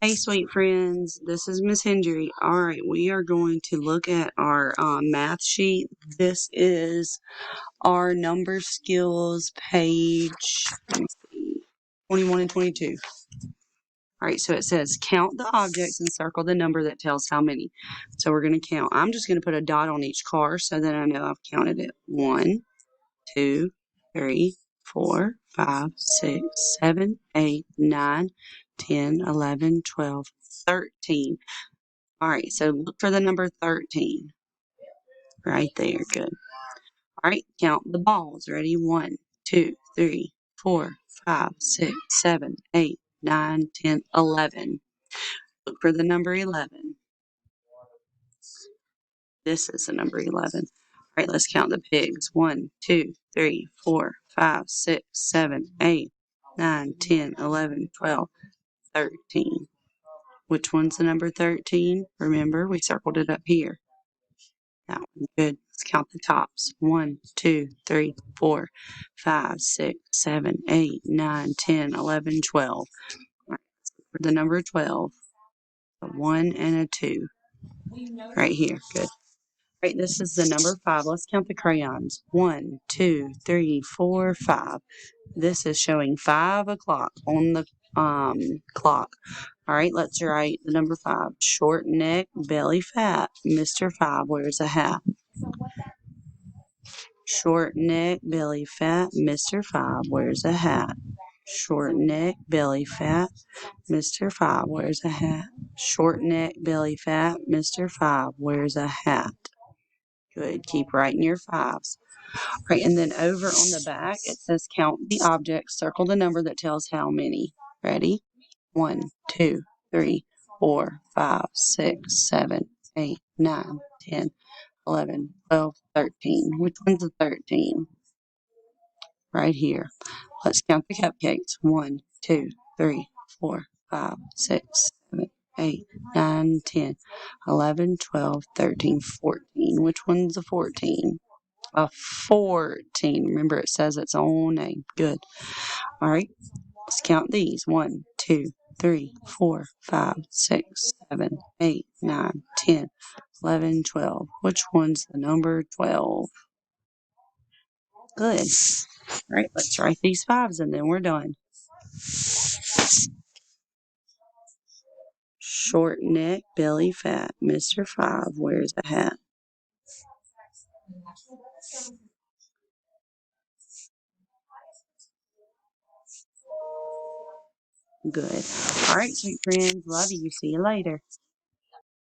Hey, sweet friends, this is Miss Hendry. All right, we are going to look at our math sheet. This is our number skills page, let me see, 21 and 22. All right, so it says count the objects and circle the number that tells how many. So we're going to count. I'm just going to put a dot on each car so that I know I've counted it. 1, 2, 3, 4, 5, 6, 7, 8, 9, 10, 11, 12, 13. All right, so look for the number 13 right there. Good. All right, count the balls. Ready? 1, 2, 3, 4, 5, 6, 7, 8, 9, 10, 11. Look for the number 11. This is the number 11. All right, let's count the pigs. 1, 2, 3, 4, 5, 6, 7, 8, 9, 10, 11, 12, 13. Which one's the number 13? Remember, we circled it up here. That one. Good. Let's count the tops. 1, 2, 3, 4, 5, 6, 7, 8, 9, 10, 11, 12. All right, for the number 12, a 1 and a 2. Right here. Good. All right, this is the number 5. Let's count the crayons. 1, 2, 3, 4, 5. This is showing 5 o'clock on the clock. All right, let's write the number 5. Short neck, belly fat. Mr. 5 wears a hat. Short neck, belly fat. Mr. 5 wears a hat. Short neck, belly fat. Mr. 5 wears a hat. Short neck, belly fat. Mr. 5 wears a hat. Good. Keep writing your 5s. Right, and then over on the back, it says count the objects. Circle the number that tells how many. Ready? 1, 2, 3, 4, 5, 6, 7, 8, 9, 10, 11, 12, 13. Which one's the 13? Right here. Let's count the cupcakes. 1, 2, 3, 4, 5, 6, 7, 8, 9, 10, 11, 12, 13, 14. Which one's the 14? A 14. Remember, it says its own name. Good. All right. Let's count these. 1, 2, 3, 4, 5, 6, 7, 8, 9, 10, 11, 12. Which one's the number 12? Good. All right. Let's write these 5s and then we're done. Short neck, belly fat. Mr. 5 wears a hat. Good. All right, sweet friends. Love you. See you later.